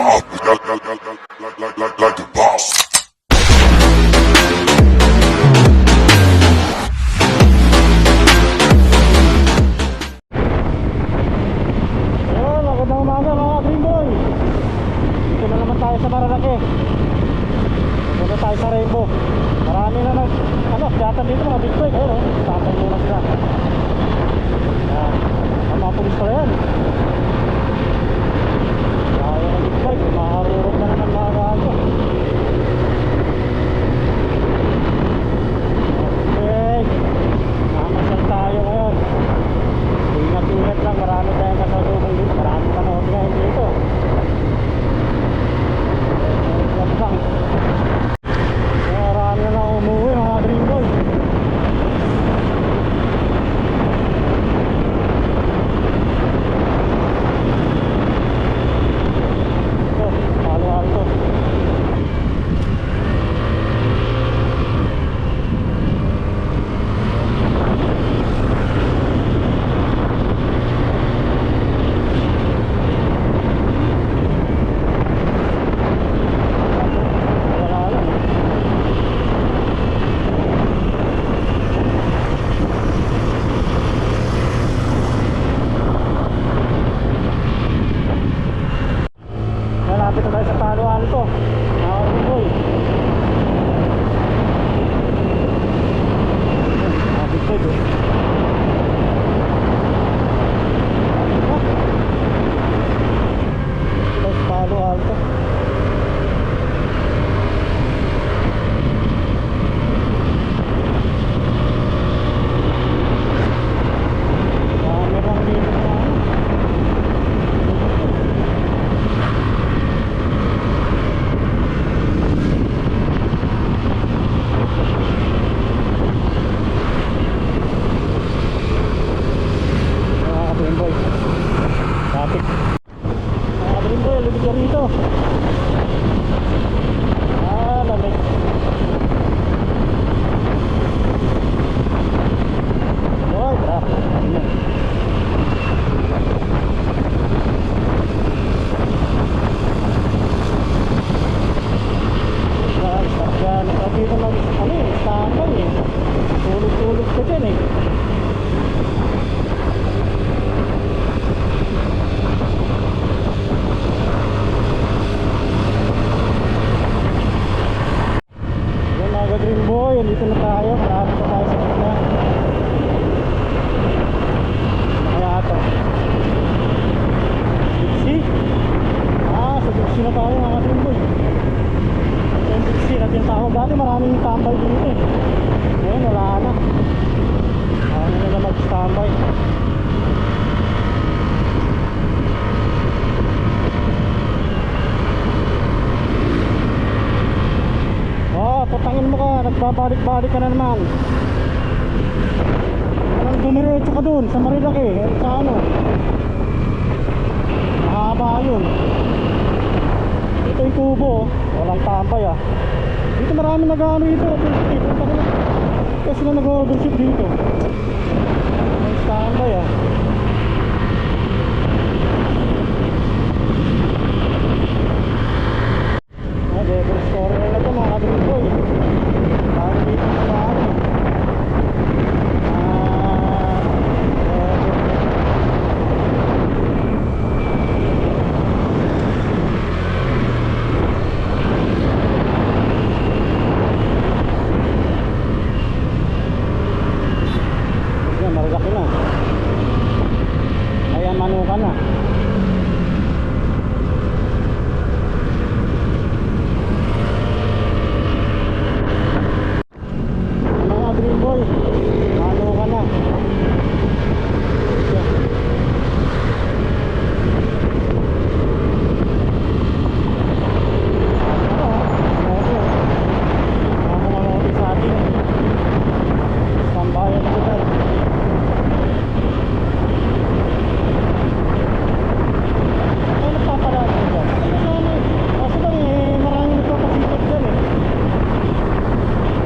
up like the boss. Ayun, magandang umaga mga Dream Boy. Dito na naman tayo sa Marilaki. Dito tayo sa Rainbow. Marami na siyatan dito mga big bike. Ayun, tatay muna sila. Ang mga pulis pala yan. Kaya ng big bike, maharurot na naman mga gago. Okay, namasyal tayo ngayon. Ingat-ingat lang, marami tayong kasalubong dito. Marami panahon ngayon dito. Ingat lang. Marami na umuwi mga Dream Boy. Ito, Palo Alto. Wala lang. Malapit na tayo sa Palo Alto. Mga Dream Boy. Mga big bike eh. Ito sa Palo Alto. Dami lang dito mga mga Dream Boy. Traffic. Mga Dream Boy, lubig ka rito. Lamig. Oy, traffic. Ayan. Guys, yan. Dito standby eh. Tulog-tulog ka dyan eh. Yan mga Dream Boy, dito na tayo. Marami pa tayo sa gitna. Kaya ito Dixie. Sa Dixie na tayo mga Dream Boy. Ito yung Dixie na tinatawag. Dati maraming tambay dito eh. Ngayon wala na. Marami na lang mag-standby. Putangin mo ka, nagbabalik-balik ka na naman. Anong dumiretso ka dun sa Marilaki? Sa ano? Mahaba yun. Ito yung kubo, walang tambay ah. Dito marami nag-ano dito. Kasi sila nag-overshoot dito. May standby ah. Devil story na ito mga Dream Boy. Parang dito na marami. Yan, Marilaki na. Ayan, Manukan na. Mga Dream Boy, ano ka na? Sa atin. Sambayan na kita. Ano nagpaparaan ko dyan? Kasi ba maraming nagpapasikat dyan eh.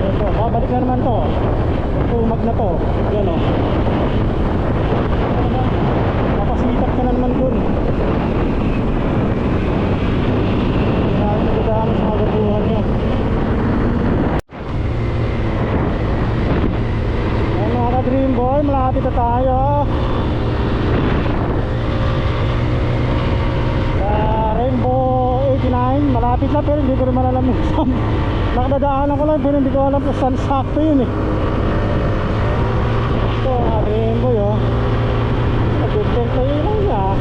Ito, babalik na naman to. Tumag na to. Yan o. Napasikat ka na naman dun. Dream Boy, malapit na tayo sa Rainbow 89. Malapit na pero hindi ko rin alam yung saan. Nakadadaanan ko lang pero hindi ko alam kung saan sakto yun eh. Ito nga Dream Boy oh. Nag-invent na ilaw niya.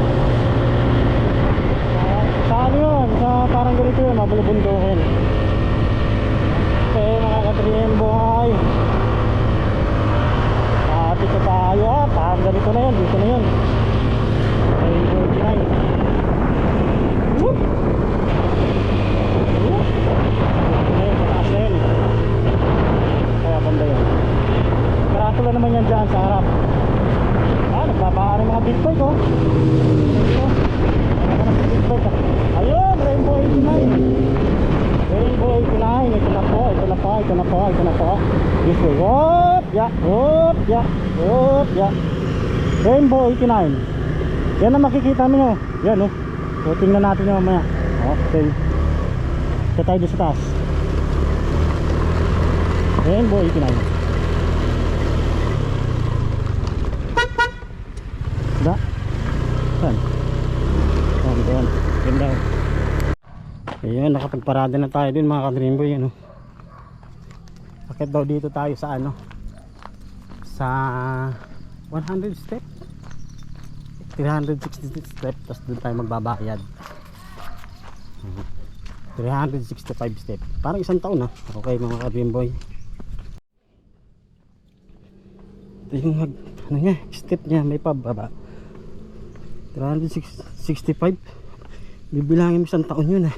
Saan yun? Sa parang ganito yun, mabulubundukin. Okay mga ka-Dream Boy, dito tayo, parang ganito na yun, dito na yun. Rainbow 89. Whoop! Whoop! Dito na yun, mataas na yun. Kaya banda yun. Karatula naman yan dyan sa harap. Nagbabaan yung mga big bike oh. Ito, big bike ah. Ayun, Rainbow 89. Rainbow 89, ito na po, ito na po, ito na po, ito na po. This way, whoop, yeah, whoop, yeah, whoop, yeah. Rainbow 89. Yan ang makikita nyo. Yan oh. So tingnan natin yung mamaya. Okay. Ito tayo doon sa taas. Rainbow 89. Da? Saan? Saan doon? Ganda oh. Ayun, nakapagparada na tayo din mga ka-Dream Boy, ano. Bakit daw dito tayo sa ano? Sa 100 step? 360 step, tapos doon tayo magbabayad. 365 step. Parang isang taon na. Okay mga ka-Dream Boy. Ito yung ano niya, step niya, may pababa. 365. Bibilangin mo isang taon yun eh.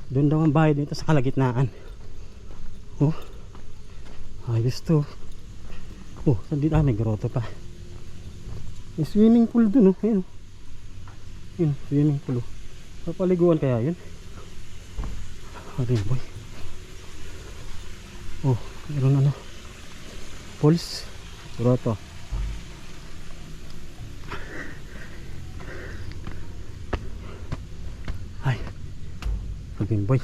Doon daw ang bayad dito sa kalagitnaan. Oh, ayos to. Oh, sandito may grotto pa. May swimming pool dun oh. Ayun. Yun, swimming pool oh. Papaliguan kaya yun. Dream Boy. Oh, meron ano. Pools. Grotto. Ay. Dream Boy,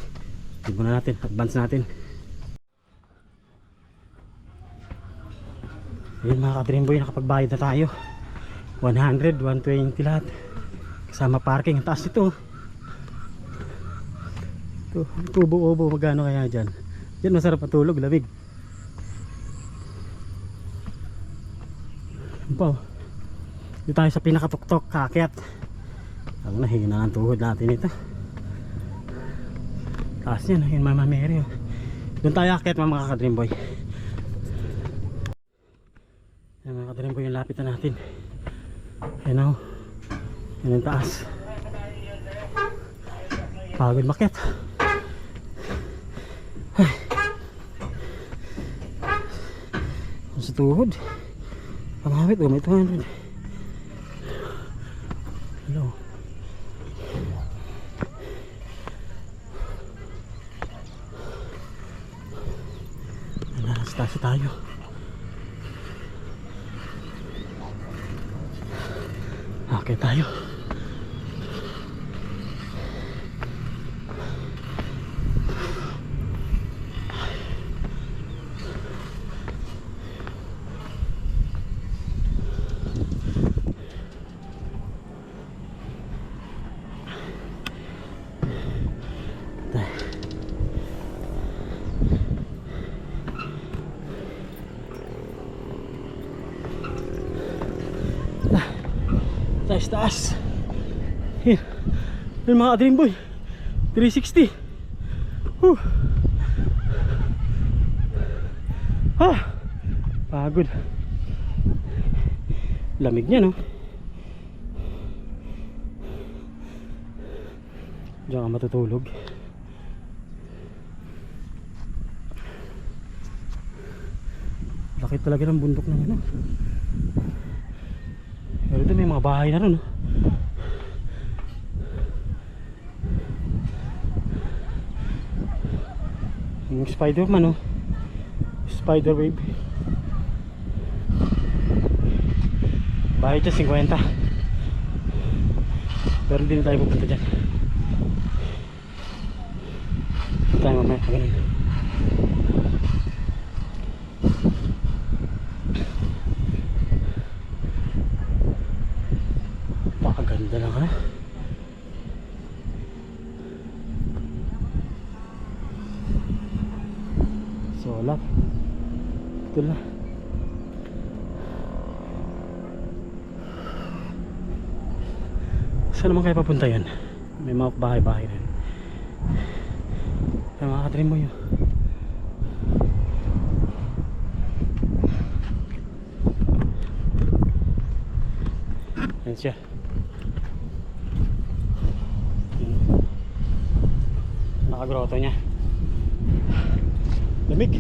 tignan na natin, advance natin. Ayun mga ka-Dream Boy, nakapagbayad na tayo. 100, 120 lahat. Kasama parking, ang taas ito. Ito, tubo-ubo, magkano kaya dyan? Dyan masarap matulog, lamig. Ano dito tayo sa pinakatuktok, kaakyat. Ang nahihina ang tuhod natin ito. Taas yan, yun Mama Mary oh. Doon tayo akit mga ka-Dream Boy. Yan mga ka-Dream Boy, yung lapit na natin. Yan oh. Yan yung taas. Pagod makit. Ay. Sa tuhod. Pangawit oh, may 200. Hello. Nasa tayo. Okay tayo. Taas. Yan. Yan mga Dream Boy. 360. Pagod. Lamig niya no. Diyan ka matutulog. Laki talaga ng bundok ng ano. Pero doon may mga bahay na ron. Yung Spider-Man oh. Spider wave. Bahay dyan 50. Pero hindi na tayo pupunta dyan. Tayo mamaya ganun. Putol na. Saan naman kayo papunta yan? May mga bahay-bahay rin. Kaya mga katrim mo yun. Ayan siya. Nakagroto niya. Lamig.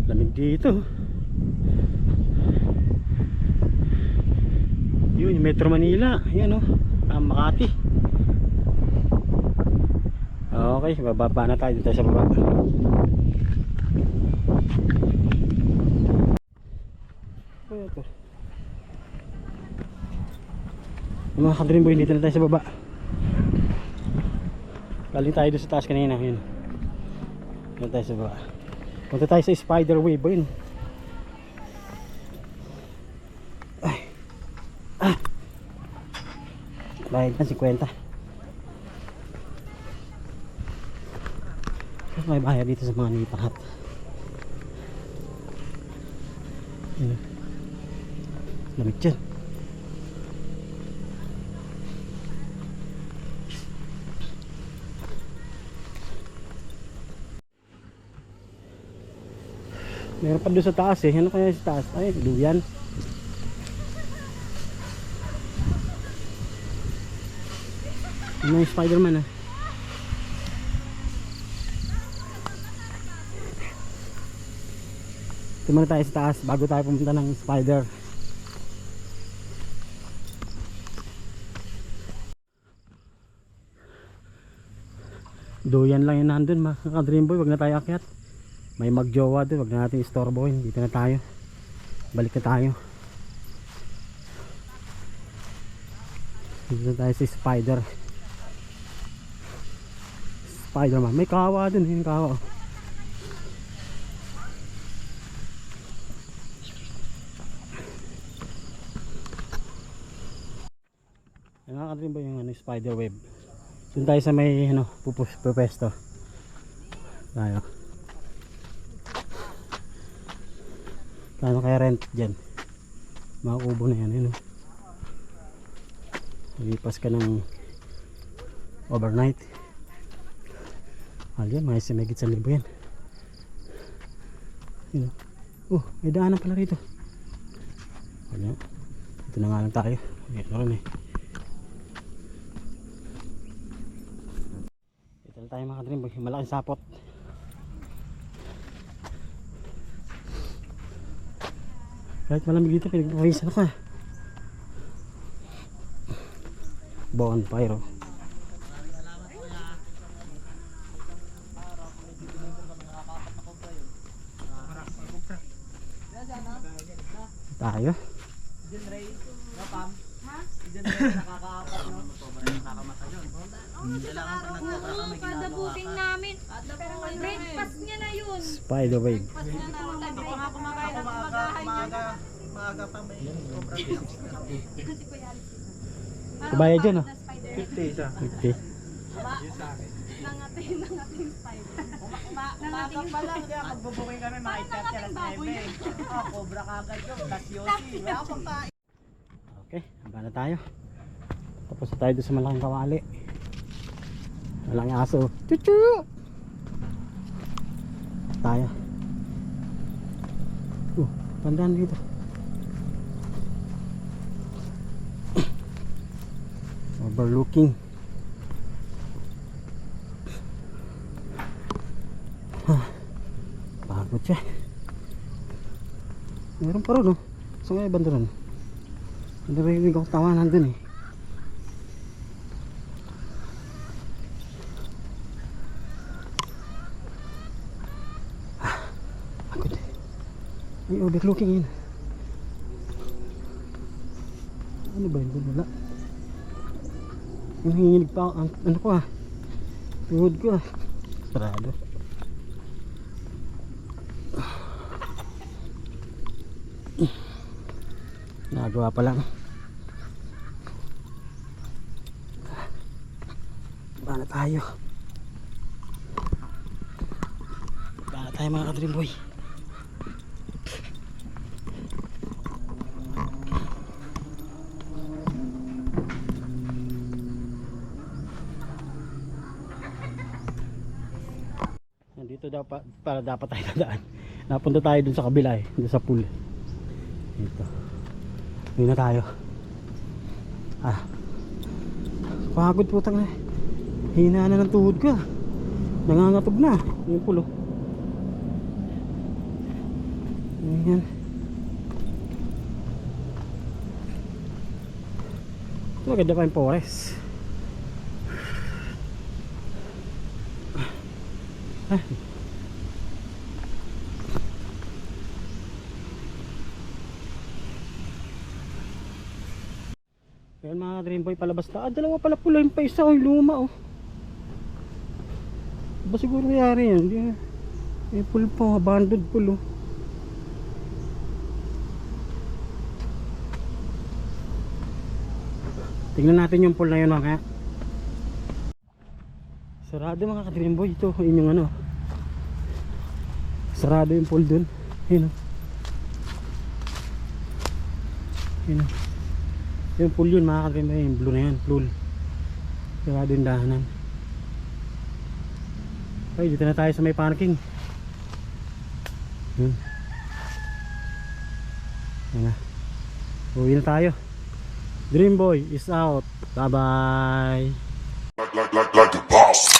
Lamig dito. Yun, yung Metro Manila. Yan o, Makati. Okay, bababa na tayo dito sa baba. Ano ito? Yung mga kadream boy, dito na tayo sa baba. Galing tayo doon sa taas kanina. Yun. Dito tayo sa baba. Punta tayo sa spider wave yun. Bayad na 50. May bayad dito sa mga nilipakat. Lamig dyan. Meron pa doon sa taas eh. Ano kaya sa taas? Ay, duyan. Ano yung Spider-Man ah. Ito muna tayo sa taas bago tayo pumunta ng spider. Duyan lang yun nandun mga ka-dream boy. Wag na tayo akyat. May magjowa doon. Wag na natin istorbohin. Dito na tayo. Balik na tayo. Dito na tayo sa spider. Spider-Man. May kawa dun. Yung kawa. Nakakadrin ba yung spider web? Doon tayo sa may pupesto. Tayo. Kano kaya rent dyan? Mga kubo na yan. Lipas ka ng overnight. Yan, mga simigit 1,000 yan. May daanan pala rito. Ito na nga lang tayo. Ito rin eh. Ito na tayo mga kadrim. Malaking sapot. Kahit malamig dito, pinagpawisan ako. Bonfire. Tayo. Kada booking namin. Breakfast niya na yun. Spider wave. Kubayad dyan 50 isa. 50. Nangating spider. Umaga pa lang, kaya magbubuking kami mga 8:30 alas 9. Cobra kagad yun, plus Yossi. Wala pang kain. Okay, haba na tayo. Tapos na tayo doon sa malaking kawali. Malaking aso. Chuchu! Tayo. Tandaan dito. Overlooking. Pagod siya. Meron pa rin Saan kaya banda rin? Narinig ako tawanan dun eh. Pagod. May overlooking yun. Ano ba yun? Wala. Yung hinginig pa ang ano ko tuhod ko sarado. Nagawa pa lang. Bala tayo. Bala tayo mga ka-Dream Boy. Nandito dapat para dapat tayo dadaan. Napunta tayo dun sa kabila eh, dun sa pool. Dito. Dito na tayo. Ah. Pagod putang na. Hina na ng tuhod ko. Nangangatog na yung pulo. Ayan. Ito maganda pa yung forest. Ah. Ayan mga Dream Boy, palabas na. Dalawa pala pula yung pa isa. Oh, luma oh. Ba siguro nangyari yan? Hindi. May pool pa, abandoned pool oh. Tingnan natin yung pool na yun mga. Sarado mga ka-Dream Boy. Ito, yun yung ano. Sarado yung pool dun. Yun oh. Yun oh. Yung pool yun mga ka-Dream Boy. Yung blue na yan, pool. Sarado yung dahanan. Okay, dito na tayo sa may parking. Yun. Yan na. Uwi na tayo. Dream Boy is out. Bye bye. Like the boss.